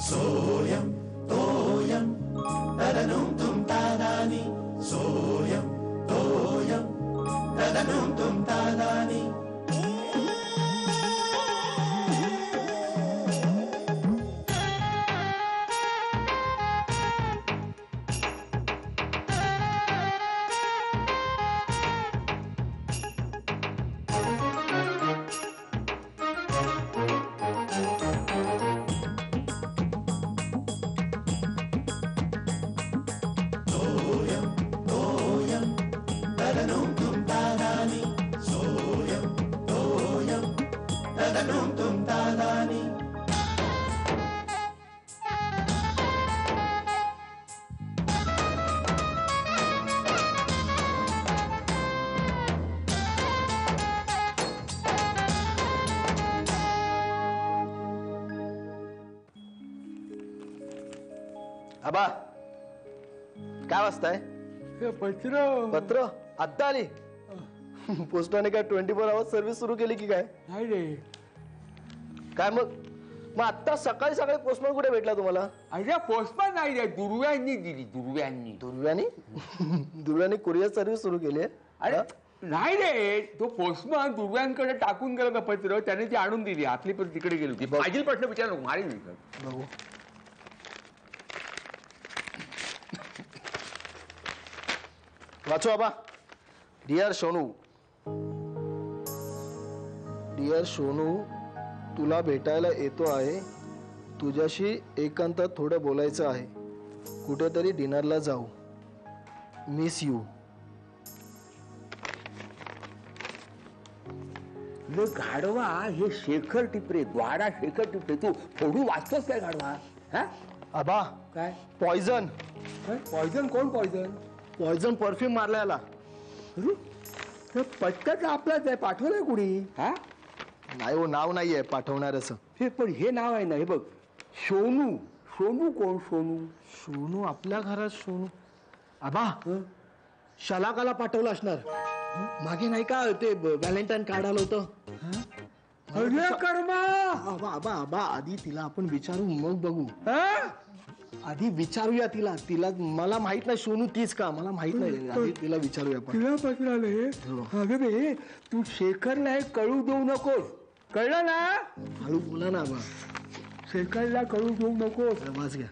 सोयम तोयम तदनुम तुम तादानी सोयम तोयम तदनुम तुम तादानी आबा काय वाजताय? पत्र पत्र आत्ता आली. पोस्टाने काय 24 आवर्स सर्व्हिस सुरू केली की काय? नाही रे. काय मग आत्ता सकाळी सकाळी पोस्टमॅन कुठे भेटला तुम्हाला? अरे पोस्टमॅन नाही रे, दुर्व्यांनी दिली. दुर्व्यानी कुरिअर सर्व्हिस सुरू केली आहे? अरे नाही रे, तो पोस्टमॅन दुर्व्यांकडे टाकून गेला पत्र, त्याने ती आणून दिली. आपली पण तिकडे गेली होती. मागील प्रश्न विचार नको, मारी बघू. वाचो आबा. डिअर सोनू, तुला भेटायला येतो आहे. तुझ्याशी एकांतात थोडं बोलायचं आहे. कुठेतरी डिनरला जाऊ. Miss you. गाढवा हे शेखर टिपरे, द्वारा शेखर टिपरे. तू थोडू वाचतोस काय गाढवा? हा आबा काय पॉइझन. पॉइझन? कोण पॉइझन? पॉइझन परफ्यूम मारल्याला. पटकन आपलाच आहे, पाठवलंय कुणी? हा नाही हो, नाव नाहीये पाठवणाऱ्याचं. हे पण हे नाव आहे ना, हे बघ. सोनू. सोनू कोण? सोनू आपल्या घरात सोनू. आबा शलाकाला पाठवलं असणार. मागे नाही का ते व्हॅलेंटाईन कार्ड आलं होतं? अरे कर्मा. आबा आबा आबा आधी तिला आपण विचारू मग बघू. आधी विचारूया तिला. मला माहित नाही सोनू तीच का, मला माहित नाही. आधी तिला विचारूया आपण. तिला पत्र आले. अगं बे, तू शेखरला हे कळू देऊ नकोस, कळलं ना? हळू बोला ना आबा. शेखरला कळू देऊ नकोस. वाच घ्या.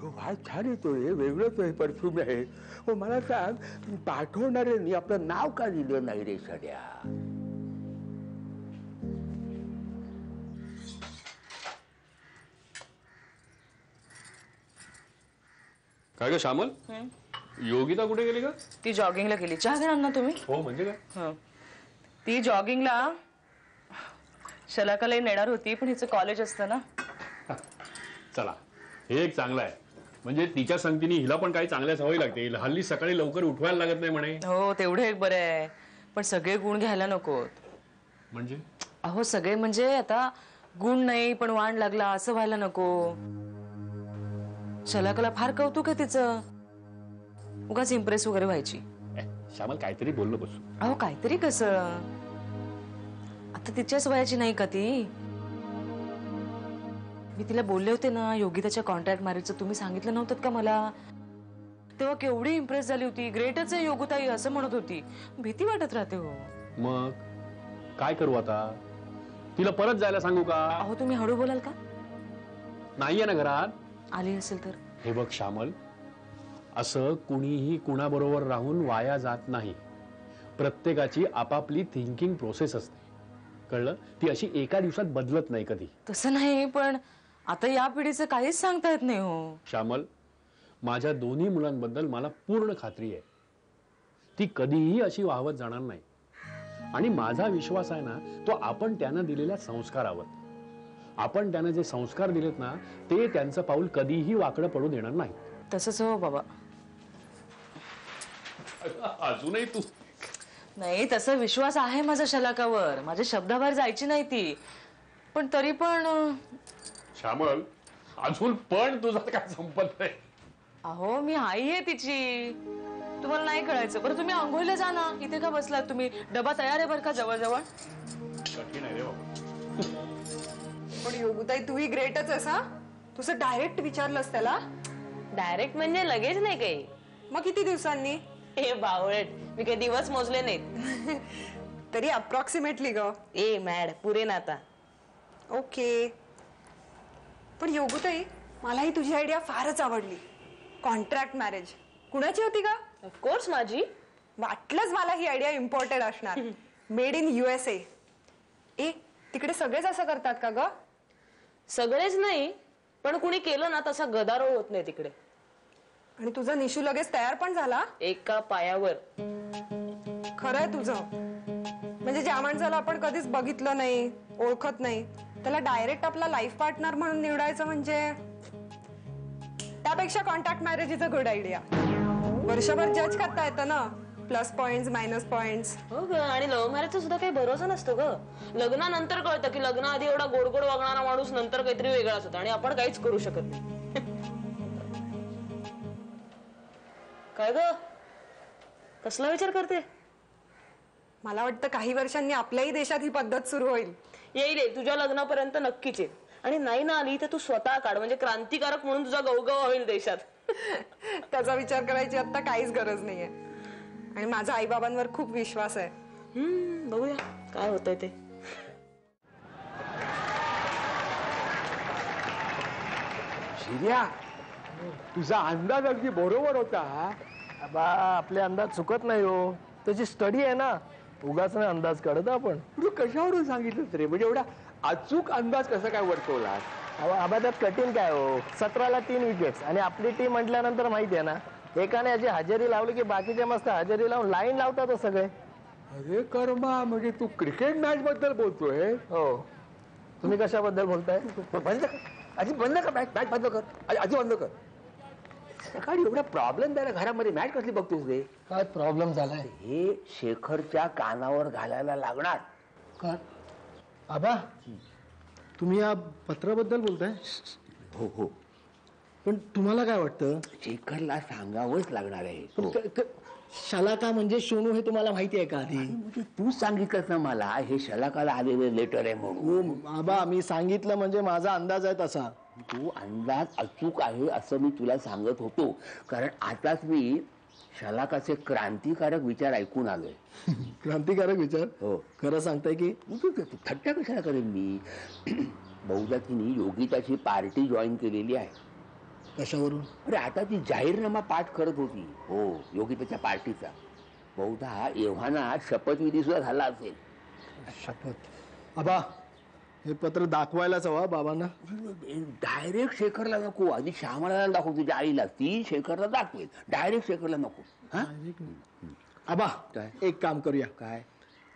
वाज छान येतो रे, वेगळंच हे परफ्यूम आहे. हो मला सांग, पाठवणाऱ्यांनी आपलं नाव का दिलं नाही रे सध्या? काय ग श्यामल, योगिता कुठे गेली का? ती जॉगिंगला गेली. चहा घेणार ना तुम्ही? हो म्हणजे काय? ती जॉगिंगला शलाकालाही नेणार होती, पण हिचं कॉलेज असतं ना. चला हे एक चांगलं आहे. म्हणजे तिच्या संगतीने हिला पण काही चांगल्या सवयी लागतील. हल्ली सकाळी लवकर उठवायला लागत नाही म्हणे. हो तेवढं एक बरं आहे, पण सगळे गुण घ्यायला नकोत. म्हणजे? अहो सगळे म्हणजे आता गुण नाही पण वाण लागला असं व्हायला नको. शलाकाला फार कौतुक आहे तिचं, उगाच इम्प्रेस वगैरे व्हायची. श्यामल काहीतरी बोललो बसू. अहो काहीतरी कसं, आता तिच्याच वयाची नाही का ती? मी तिला बोलले होते ना योगिताच्या कॉन्ट्रॅक्ट मॅरेजचं, तुम्ही सांगितलं नव्हतं का मला? तेव्हा केवढी इम्प्रेस झाली होती. ग्रेटच आहे योगिताई असं म्हणत होती. भीती वाटत राहते हो. मग काय करू आता? तिला परत जायला सांगू का? अहो तुम्ही हळू बोलाल का? नाहीये ना घरात. आली असेल तर? हे बघ श्यामल, असं कुणीही कुणाबरोबर राहून वाया जात नाही. प्रत्येकाची आपापली थिंकिंग प्रोसेस असते, कळलं? ती अशी एका दिवसात बदलत नाही कधी. तसं नाही, पण आता या पिढीचं काहीच सांगता येत नाही हो. श्यामल, माझ्या दोन्ही मुलांबद्दल मला पूर्ण खात्री आहे. ती कधीही अशी वाहवत जाणार नाही. आणि माझा विश्वास आहे ना, तो आपण त्यांना दिलेल्या संस्कारावर. आपण त्यांना जे संस्कार दिलेत ना, ते त्यांचं पाऊल कधीही वाकडं पडू देणार नाही. तसंच हो बाबा. अजूनही तू? नाही, तसा विश्वास आहे माझा शलाकावर. माझ्या शब्दाबाहेर जायची नाही ती, पण तरी पण. श्यामल, अजून पण तुझा काय संपत नाही. अहो मी आई आहे तिची. तुम्हाला नाही कळायचं. बरं तुम्ही आंघोळीला जा ना, इथे का बसलात तुम्ही? डबा तयार आहे बरं का जवळजवळ. कठीण आहे रे बाबा. पण योगुताई तूही ग्रेटच आहेस हा. तुझं डायरेक्ट विचारलंस त्याला? डायरेक्ट म्हणजे लगेच नाही काही. मग किती दिवसांनी? हे बावळट, मी काही दिवस मोजले नाहीत. तरी अप्रॉक्सिमेटली ग. ए मॅड, पुरे ना आता. ओके. पण योगुताई मलाही तुझी आयडिया फारच आवडली. Contract marriage. कुणाची होती का? ऑफकोर्स माझी. वाटलंच मला ही आयडिया इम्पॉर्टंट असणार. Made in USA. ए तिकडे सगळेच असं करतात का ग? सगळेच नाही, पण कुणी केलं ना तसा गदारोळ होत नाही तिकडे. आणि तुझा निशू लगेच तयार पण झाला? एका पायावर. खरंय तुझं. म्हणजे ज्या माणसाला आपण कधीच बघितलं नाही, ओळखत नाही, त्याला डायरेक्ट आपला लाईफ पार्टनर म्हणून निवडायचं म्हणजे त्यापेक्षा contact marriage is a good idea. वर्षभर जज करता येतं ना, प्लस पॉइंट्स मायनस पॉइंट्स. हो ग, आणि लव्ह मॅरेजचा सुद्धा काही भरोसा नसतो ग. लग्नानंतर कळतं की लग्नाआधी एवढा गोड गोड वागणारा माणूस नंतर काहीतरी वेगळाच होता आणि आपण काहीच करू शकत नाही. काय ग, कसला विचार करते? मला वाटतं काही वर्षांनी आपल्याही देशात ही पद्धत सुरू होईल. येईल, तुझ्या लग्नापर्यंत नक्कीच येईल. आणि नाही ना आली तर तू स्वतः काढ, म्हणजे क्रांतिकारक म्हणून तुझा गवगवा होईल देशात. त्याचा विचार करायची आता काहीच गरज नाहीये. आणि माझा आईबाबांवर खूप विश्वास आहे. बघूया काय होतंय ते. शिर्या, तुझा अंदाज अगदी बरोबर होता. बा आपले अंदाज चुकत नाही हो. त्याची स्टडी आहे ना, उगाच नाही अंदाज काढत आपण. तू कशावरून सांगितलं रे? म्हणजे एवढा अचूक अंदाज कसा काय वर्तवला? आबा त्यात कठीण काय हो. 17ला 3 विकेट्स आणि आपली टीम म्हटल्यानंतर माहिती आहे ना, एकाने याची हजेरी लावली की बाकीचे मस्त हजेरी लावून लाईन लावतात सगळे. अरे कर्मा, म्हणजे तू क्रिकेट मॅच बद्दल बोलतोय? हो. तुम्ही कशाबद्दल बोलताय? बंद कर आधी, बंद कर मॅच. मॅच बंद कर आधी, बंद कर. सकाळी एवढा प्रॉब्लेम द्यायला घरामध्ये मॅच कसली बघतोस रे? काय प्रॉब्लेम झालाय? हे शेखरच्या कानावर घालायला लागणार. काय आबा, तुम्ही या पत्राबद्दल बोलताय? हो हो, पण तुम्हाला काय वाटतं? शेखरला सांगावंच लागणार आहे. पण शलाका म्हणजे सोनू हे तुम्हाला माहिती आहे का आधी? म्हणजे तू सांगितलंस ना मला हे शलाकाला आलेलं लेटर आहे म्हणून. आबा मी सांगितलं म्हणजे माझा अंदाज आहे तसा. तू अंदाज अचूक आहे असं मी तुला सांगत होतो, कारण आताच मी शलाकाचे क्रांतिकारक विचार ऐकून आलोय. क्रांतिकारक विचार? हो. खरं सांगताय की? थट्टा कशाला करेन मी? बहुधा तिने योगिताची पार्टी जॉईन केलेली आहे. कशावरून? अरे आता ती जाहीरनामा पाठ करत होती. हो, योगिताच्या पार्टीचा. बहुधा एव्हाना शपथविधी सुद्धा झाला असेल. शपथ. आबा हे पत्र दाखवायलाच हवा बाबांना. डायरेक्ट शेखरला नको, आधी श्यामला दाखव तुझ्या आईला, ती शेखरला दाखवेल. डायरेक्ट शेखरला नको. आबा काय? एक काम करूया. काय?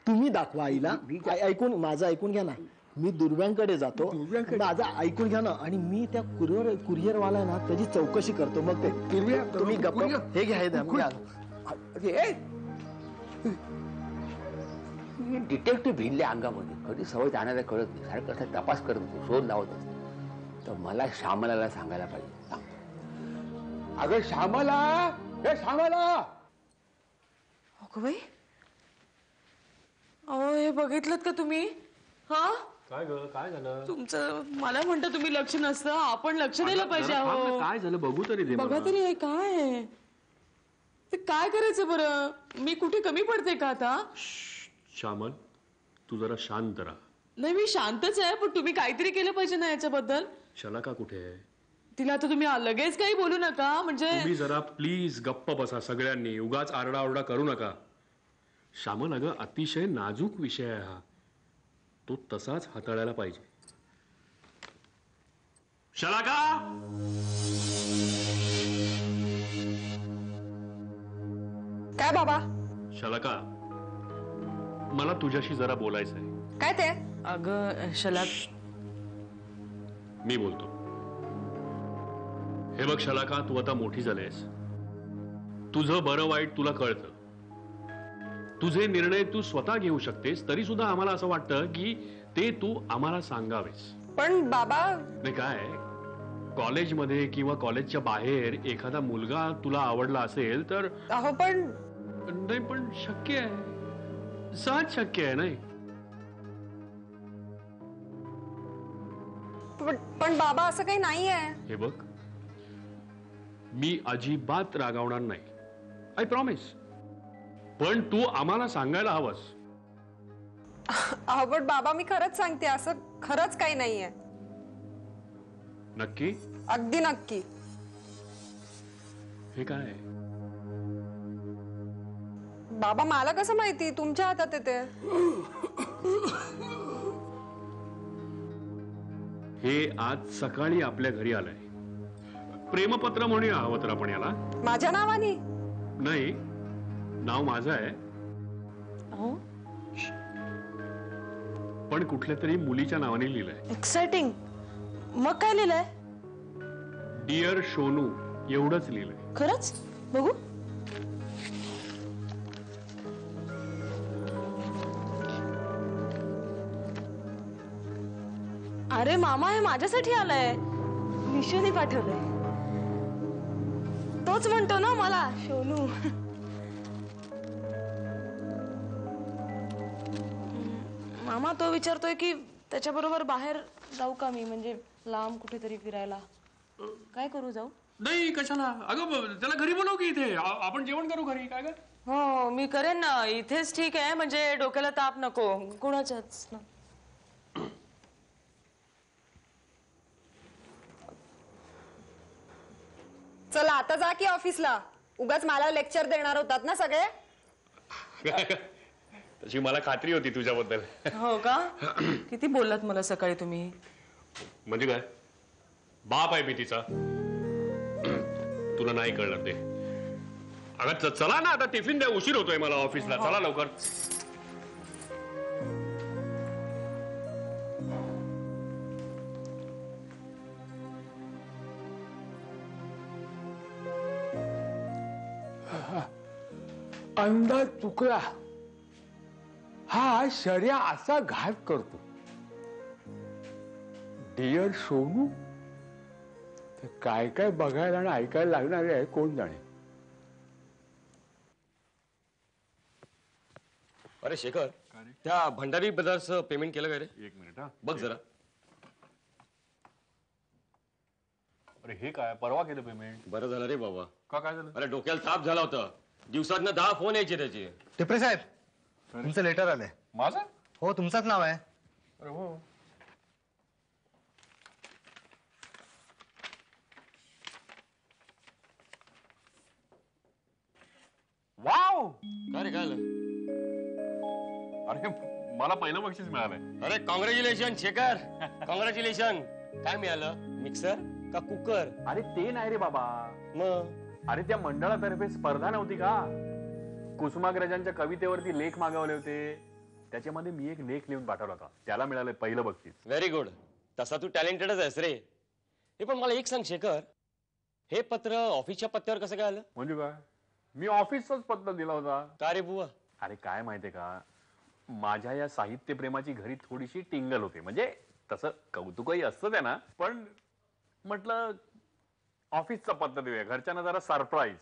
तुम्ही दाखवा आईला. ऐकून माझं ऐकून घ्या ना. मी दुर्व्यांकडे जातो, माझं ऐकून घ्या ना, आणि मी त्या कुरिअरवाला ना त्याची चौकशी करतो. मग ते तुम्ही गप्प हे घ्या, हे द्या. डिटेक्टिव्ह भिनले अंगामध्ये. कधी सवय जाणाऱ्या कळत नाही. सारखं असं तपास करत होतो, शोध लावत असतो. तर मला श्यामलाला सांगायला पाहिजे. सांगतो. अगं श्यामला, हे श्यामला. अगं बाई, अहो हे बघितलं का तुम्ही? हा काय ग, काय झालं? तुमचं मला म्हणता तुम्ही लक्ष नसतं, आपण लक्ष द्यायला पाहिजे. अहो काय झालं बघू तरी दे. बघा तरी हे काय आहे? ते काय करायचं बरं? मी कुठे कमी पडते का आता? श्यामल, तू जरा शांत राहा. नाही मी शांतच आहे, पण तुम्ही काहीतरी केलं पाहिजे ना याच्याबद्दल. शलाका कुठे आहे? तिला आता तुम्ही लगेच काही बोलू नका. म्हणजे तुम्ही जरा प्लीज गप्प बसा सगळ्यांनी. उगाच आरडाओरडा करू नका. श्यामल, अगं अतिशय नाजूक विषय आहे हा. तो तसाच हाताळायला पाहिजे. शलाका, काय बाबा? शलाका, मला तुझ्याशी जरा बोलायचं आहे. काय ते? अगं शलाक, मी बोलतो. हे बघ शलाका, तू आता मोठी झालीस. तुझं बरं वाईट तुला कळतं. तुझे निर्णय तू स्वतः घेऊ शकतेस. तरी सुद्धा आम्हाला असं वाटतं की ते तू आम्हाला सांगावेस. पण बाबा, नाही काय, कॉलेजमध्ये किंवा कॉलेजच्या बाहेर एखादा मुलगा तुला आवडला असेल तर अहो पण नाही, पण शक्य आहे, सहज शक्य आहे नाही. पण बाबा असं काही नाहीये. हे बघ, मी अजिबात रागावणार नाही, आय प्रॉमिस. पण तू आम्हाला सांगायला हवंस. अहो पण बाबा मी खरंच सांगते, असं खरंच काही नाहीये. नक्की? अगदी नक्की. हे काय? बाबा मला कसं माहिती, तुमच्या हातात येते. हे आज सकाळी आपल्या घरी आलंय. प्रेमपत्र म्हणूया हवं तर आपण याला. माझ्या नावाने? नाही, नाव माझं आहे, हो, पण कुठल्या तरी मुलीच्या नावाने लिहिलंय. एक्साइटिंग. मग काय लिहिलंय? डिअर सोनू एवढंच लिहिलंय. खरंच? बघू. अरे मामा, हे माझ्यासाठी आलंय. विशूने पाठवलंय. तोच म्हणतो ना मला, सोनू. मामा तो विचारतोय की त्याच्याबरोबर बाहेर जाऊ का मी, म्हणजे लांब कुठेतरी फिरायला. काय करू, जाऊ? नाही, कशाला? अगं त्याला घरी बोलव की, इथे आपण जेवण करू घरी. काय कर? हो मी करेन ना, इथेच ठीक आहे, म्हणजे डोक्याला ताप नको कोणाच्याच ना. चला आता जा की ऑफिसला. उगाच मला लेक्चर देणार होतात ना सगळे. तशी मला खात्री होती तुझ्याबद्दल. हो का? किती बोललात मला सकाळी तुम्ही. म्हणजे काय? बाप आहे मी तिचा. तुला नाही कळणार ते. अगं चला ना, आता टिफिन द्या, उशीर होतोय मला ऑफिसला. चला लवकर. अंदाज चुकला. हा शर्या असा घात करतो. डिअर सोनू, काय काय बघायला आणि ऐकायला लागणार आहे कोण जाणे. अरे शेखर, त्या भंडारी ब्रदर्सचं पेमेंट केलं का रे? एक मिनिट हा, बघ जरा. अरे हे काय, परवा केलं पेमेंट? बरं झालं रे बाबा. का, काय झालं? अरे डोक्याला ताप झाला होता. दिवसातनं 10 फोन यायचे त्याचे. टिपरे साहेब, तुमचं लेटर आलंय. माझं? हो, तुमचंच नाव आहे. अरे हो. वाव. काय रे, काय झालं? अरे मला पहिलं बक्षीस मिळालंय. अरे कॉंग्रॅच्युलेशन शेखर, कॉंग्रॅच्युलेशन. काय मिळालं? मिक्सर का कुकर? अरे ते नाही रे बाबा. मग अरे त्या मंडळातर्फे स्पर्धा नव्हती का, कुसुमाग्रजांच्या कवितेवरती लेख मागवले होते. त्याच्यामध्ये मी एक लेख लिहून पाठवला होता, त्याला मिळालंय पहिलं बक्षीस. Very good. तसा तू टॅलेंटेडच आहेस रे. हे पण मला एक सांग शेखर, हे पत्र ऑफिसच्या पत्त्यावर कसं काय आलं? म्हणजे काय, मी ऑफिसचाच पत्र दिला होता. का रे बुवा? अरे काय माहितीये का, माझ्या या साहित्य प्रेमाची घरी थोडीशी टिंगल होते. म्हणजे तसं कौतुकही असतं त्यांना, पण म्हटलं ऑफिसचा पत्ता देऊया, घरच्यांना जरा सरप्राईज.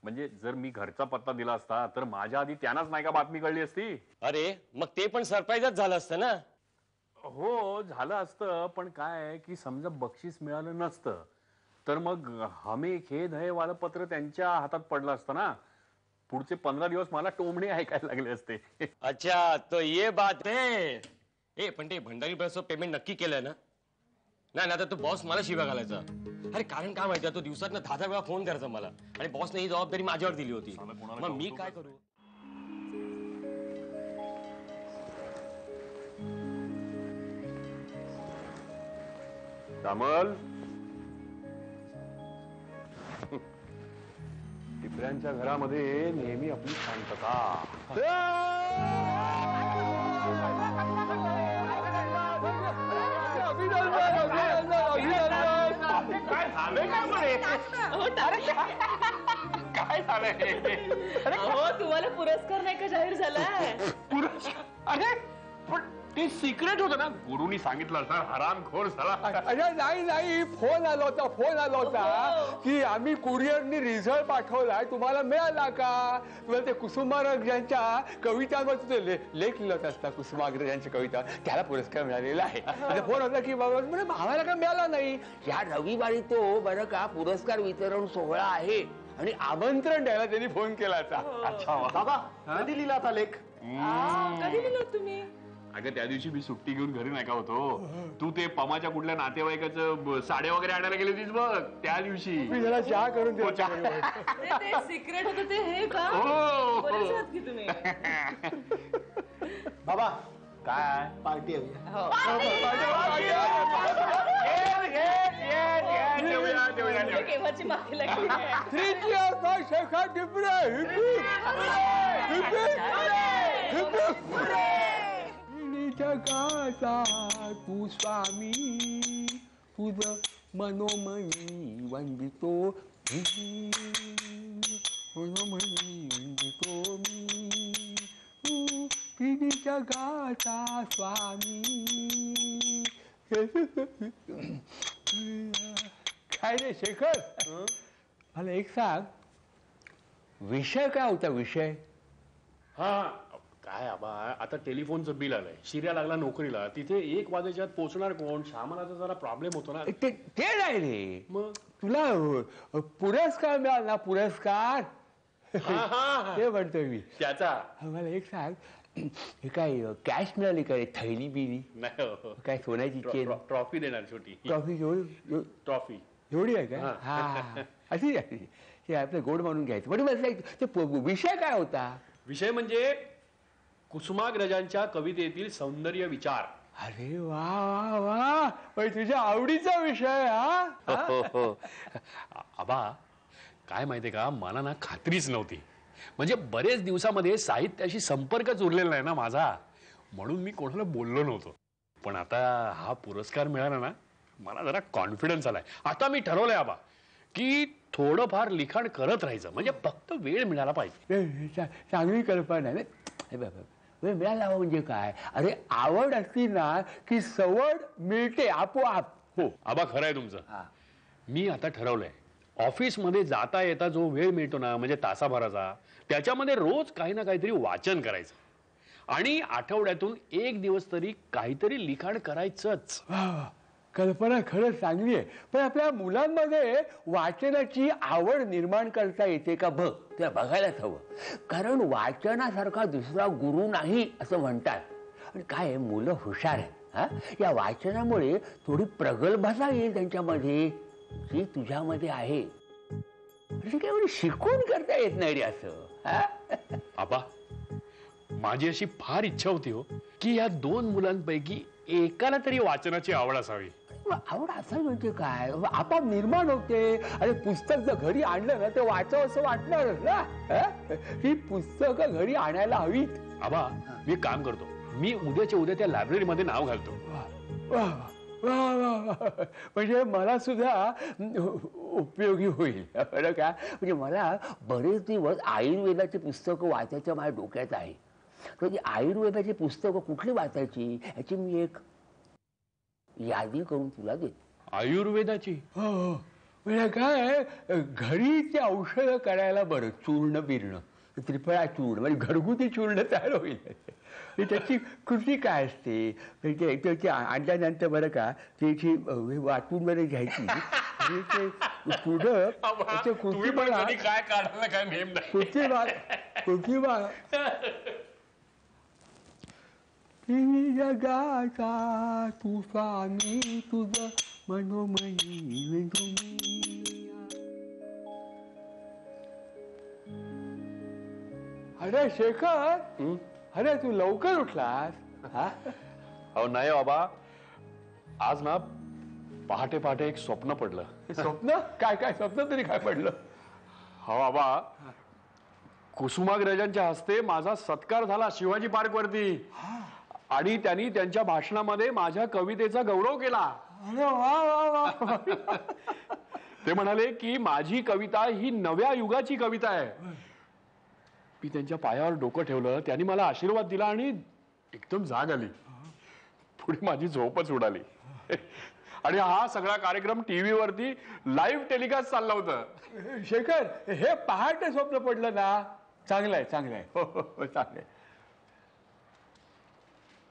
म्हणजे जर मी घरचा पत्ता दिला असता तर माझ्या आधी त्यांनाच नाही का बातमी कळली असती. अरे मग ते पण सरप्राईजच झालं असतं ना. हो झालं असतं, पण काय की समजा बक्षीस मिळालं नसतं तर मग हमे खेद है वालं पत्र त्यांच्या हातात पडलं असतं ना. पुढचे 15 दिवस मला टोमणे ऐकायला लागले असते. अच्छा, तो ये बात है. ए पण ते भंडारी ब्रदर्सचं पेमेंट नक्की केलंय ना? नाही ना, तर तो बॉस मला शिव्या घालायचा. अरे कारण काय माहिती, तो दिवसातनं 10 वेळा फोन करायचा मला, आणि बॉसने ही जबाबदारी माझ्यावर दिली होती. मग मी काय करू? कमल, टिपऱ्यांच्या घरामध्ये नेहमी आपली शांतता. काय झालंय? हो, तुम्हाला पुरस्कार नाही का जाहीर झालाय? अरे पण ते सिक्रेट होतं ना, गुरुनी सांगितलं सर हरामखोर झाला. अरे नाही, फोन आला होता की आम्ही कुरिअरनी रिझल्ट पाठवलाय, तुम्हाला मिळाला का? तुम्हाला ते कुसुमाग्रजांच्या कवितांवर तुझे लेख लिहित असता, कुसुमाग्रजांच्या कविता, त्याला पुरस्कार मिळालेला आहे. फोन होता की बाबा म्हणजे आम्हाला का मिळाला नाही. या रविवारी तो बरं का पुरस्कार वितरण सोहळा आहे आणि आमंत्रण द्यायला त्यांनी फोन केला. अच्छा बाबा, कधी लिहिला आता लेख? कधी दिलं तुम्ही? अगं त्या दिवशी मी सुट्टी घेऊन घरी नाही का होतो, तू ते पमाच्या कुठल्या नातेवाईकाचं साड्या वगैरे आणायला गेली होतीस बघ त्या दिवशी. मी जरा चहा करून देऊ. ते सिक्रेट होतं ते हे का? हो. बरेच आहात की तुम्ही. बाबा काय पार्टी आहे. केव्हाची मागे लागली? जगाचा तू स्वामी, तुझ मनोमणी वंदितो, मनोमणी वंदितो मी, जगाचा स्वामी. काय रे शेखर, मला एक सांग, विषय काय होता? विषय हा काय आबा, आता टेलिफोनचं बिल आलंय, शिर्या लागला नोकरीला, तिथे 1 वाजेच्या आत पोहोचणार कोण? सामानाचा जरा प्रॉब्लेम होतो ना. ते नाही रे, मग तुला पुरस्कार मिळाला ना, पुरस्कार. ते म्हणतोय मी. त्याचा मला एक सांग, हे काय कॅश मिळाली काय? थैली बिली नाही हो. काय? सोन्याची चेन, ट्रॉफी देणार छोटी ट्रॉफी ट्रॉफी. एवढी आहे का? हा अशी हे आपलं गोड म्हणून घ्यायचं. पण मला ते विषय काय होता? विषय म्हणजे कुसुमाग्रजांच्या कवितेतील सौंदर्य विचार. अरे वा वा वा, पण तुझ्या आवडीचा विषय. हा आबा काय माहितीये का, मला ना खात्रीच नव्हती, म्हणजे बरेच दिवसामध्ये साहित्याशी संपर्कच उरलेला नाही ना माझा, म्हणून मी कोणाला बोललो नव्हतो. पण आता हा पुरस्कार मिळाला ना, मला जरा कॉन्फिडन्स आलाय. आता मी ठरवलंय आबा की थोडंफार लिखाण करत राहायचं, म्हणजे फक्त वेळ मिळाला पाहिजे. चांगली कल्पना आहे. वेळ मिळाला म्हणजे काय? अरे आवड असली ना की सवड मिळते आपोआप. हो आबा, खरं आहे तुमचं. मी आता ठरवलंय, ऑफिसमध्ये जाता येता जो वेळ मिळतो ना, म्हणजे तासाभराचा, त्याच्यामध्ये रोज काही ना काहीतरी वाचन करायचं आणि आठवड्यातून 1 दिवस तरी काहीतरी लिखाण करायचंच. कल्पना खरंच चांगली आहे. पण आपल्या मुलांमध्ये वाचनाची आवड निर्माण करता येते का बघ, ते बघायलाच हवं. कारण वाचनासारखा दुसरा गुरु नाही असं म्हणतात. आणि काय मुलं हुशार आहे. या वाचनामुळे थोडी प्रगल्भता येईल त्यांच्यामध्ये, जी तुझ्यामध्ये आहे. काही एवढी शिकून करता येत नाही रे असं. आबा माझी अशी फार इच्छा होती हो की या 2 मुलांपैकी एकाला तरी वाचनाची आवड असावी. आवड असावी म्हणजे काय? आपोआप निर्माण होते. अरे पुस्तक जर घरी आणलं ना, ते वाचावं असं वाटणारच ना. ही पुस्तकं घरी आणायला हवीत. आबा मी काम करतो, मी उद्याच्या उद्या त्या लायब्ररीमध्ये नाव घालतो. म्हणजे मला सुद्धा उपयोगी होईल बरं का. म्हणजे मला बरेच दिवस आयुर्वेदाची पुस्तकं वाचायचं माझ्या डोक्यात आहे. तर ती आयुर्वेदाची पुस्तकं कुठली वाचायची याची मी एक यादी करून तुला देतो. आयुर्वेदाची? हो. म्हणजे काय, घरी ते औषधं करायला बरं, चूर्ण बिरणं, त्रिफळा चूर्ण, म्हणजे घरगुती चूर्ण तयार होईल. त्याची कृती काय असते, त्याची आणल्यानंतर बरं का त्याची वाटून बरं घ्यायची आणि ते पुढं कृती बघा काय काढायला काय नेम कृती बघा. जगाचा तू स्वामी, तुझ मनोमयी. अरे शेखर, अरे तू लवकर उठलास. हो नाही बाबा, आज ना पहाटे पहाटे एक स्वप्न पडलं. स्वप्न? काय स्वप्न तरी काय पडलं? हो बाबा, कुसुमाग्रजांच्या हस्ते माझा सत्कार झाला शिवाजी पार्क वरती, आणि त्यांनी त्यांच्या भाषणामध्ये माझ्या कवितेचा गौरव केला. अरे वा वा वा. ते म्हणाले की माझी कविता ही नव्या युगाची कविता आहे. मी त्यांच्या पायावर डोकं ठेवलं, त्यांनी मला आशीर्वाद दिला आणि एकदम जाग आली. पुढे माझी झोपच उडाली. आणि हा सगळा कार्यक्रम टीव्ही वरती लाईव्ह टेलिकास्ट चालला होता. शेखर, हे पहाटे स्वप्न पडलं ना. चांगलंय चांगलंय. हो हो चांगलंय.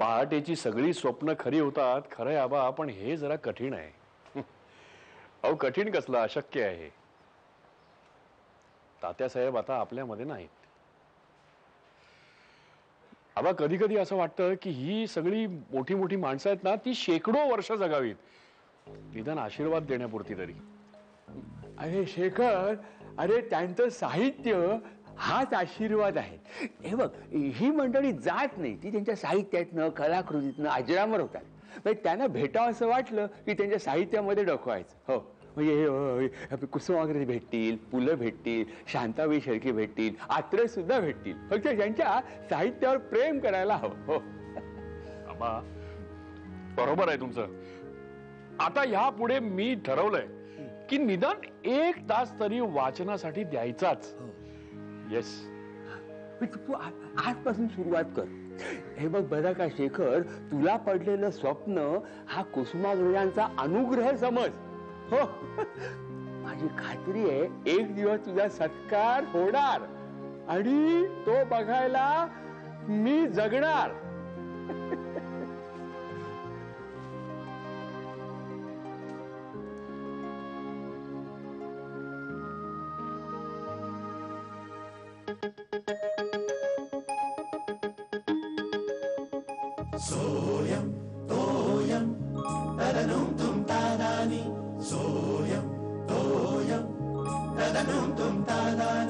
पहाटेची सगळी स्वप्न खरी होतात खरंय आबा, पण हे जरा कठीण आहे. अहो कठीण कसलं, अशक्य आहे. तात्यासाहेब आता आपल्यामध्ये नाहीत. आबा कधी कधी असं वाटतं की ही सगळी मोठी मोठी माणसं आहेत ना, ती शेकडो वर्ष जगावीत, निदान आशीर्वाद देण्यापुरती तरी. अरे शेखर, अरे त्यांचं साहित्य हाच आशीर्वाद आहे. हे बघ, ही मंडळी जात नाही, ती त्यांच्या साहित्यातनं कलाकृतीतनं अजरामर होतात. म्हणजे त्यांना भेटावं असं वाटलं की त्यांच्या साहित्यामध्ये डोकवायचं. हो, म्हणजे कुसुमाग्रज भेटतील, पुलं भेटतील, शांताबाई शेळके भेटतील, आत्रे सुद्धा भेटतील. फक्त त्यांच्या साहित्यावर प्रेम करायला हवं. हो आबा बरोबर आहे तुमचं. आता ह्या पुढे मी ठरवलंय की निदान 1 तास तरी वाचनासाठी द्यायचाच. येस. तू आजपासून सुरुवात कर. हे बघ बरं का शेखर, तुला पडलेलं स्वप्न हा कुसुमाग्रजांचा अनुग्रह समज. हो, माझी खात्री आहे एक दिवस तुझा सत्कार होणार आणि तो बघायला मी जगणार. सोयम तोयम तदनुम तुम तादानी. सोयम तोयम तदनुम तुम तादानी.